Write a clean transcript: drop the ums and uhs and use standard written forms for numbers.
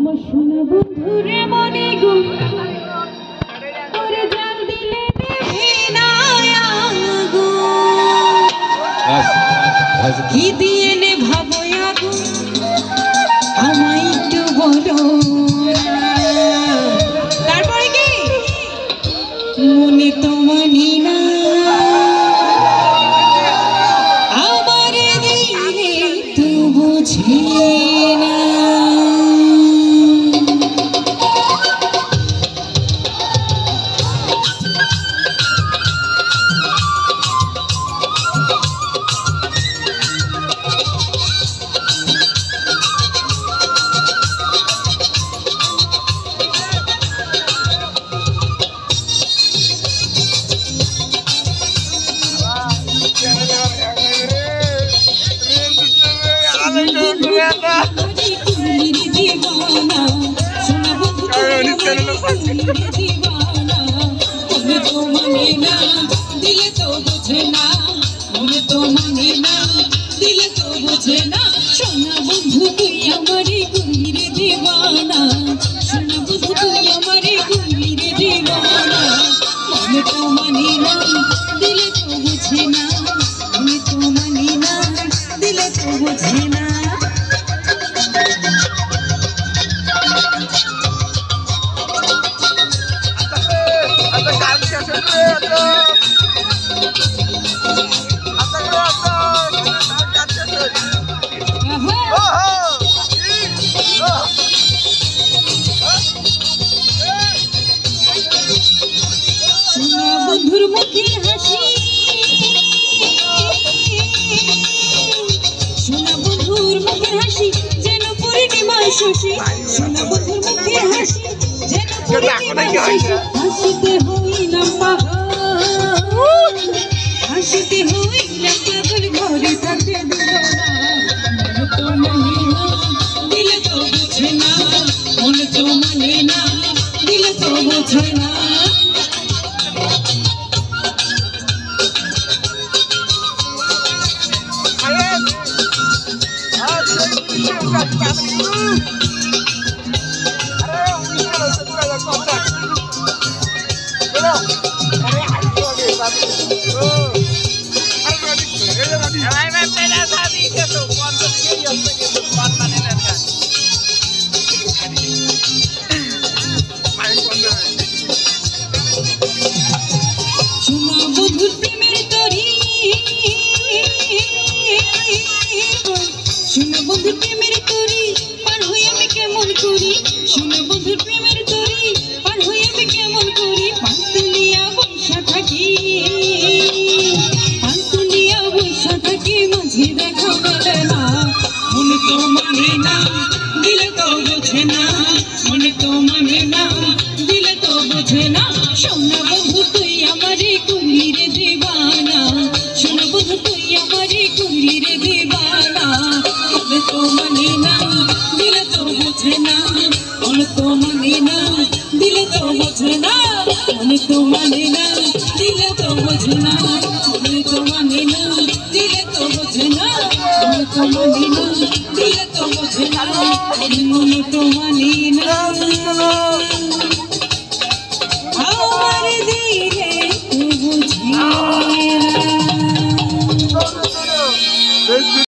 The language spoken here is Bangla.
সোনা বন্ধুরে মনে গো ওরে জান দিলে গো কি দিয়ে নে ভাবয়া গো আমায় একটু বলো তারপরে কি মনে তো মানি না আমার দিলে তো বুঝি না সোনা বন্ধু তুই আমারে গুলিরে দিবানা সোনা বন্ধু তুই আমারে গুলিরে দিবানা মনে তো মানি না দিলে তো বুঝে না মনে তো মানি না দিলে তো বুঝে না বন্ধুর মুখে হাসি সোনা বন্ধুর মুখে হাসি যেন পূর্ণিমার শশী সোনা বন্ধুর মুখে হাসি যেন পূর্ণিমার শশী হাসিতে হইলাম পাগল হাসিতে হইলাম পাগল ঘরে থাকতে দিল না মনে তো মানে না দিলে তো বুঝে না মনে তো মানে না দিলে তো বুঝে না সোনা বন্ধুর প্রেমের তরি সোনা বন্ধুর প্রেমের তরি পার হয়ে আমি কেমন করি সোনা বন্ধুর প্রেমের তরি পার হয়ে আমি কেমন করি পান্তুলিয়া বৈশা থাকি মাঝে দেখা মেলে না মনে তো মানে না দিলে তো বোঝে না মনে তো মানে না দিলে তো বোঝে না সোনা বন্ধু তুই আমারে গুলিরে দিবানা সোনা বন্ধু তুই আমারে গুলিরে দিবানা মনে তো মানে না দিলে তো বোঝে না মনে তো মানে না দিলে তো বোঝে না মনে তো মানে না দিলে তো বোঝে না মনে তো মানে না দিলে তো বোঝে না মনে তো মানে না দিলে তো বোঝে না মনে তো মানে না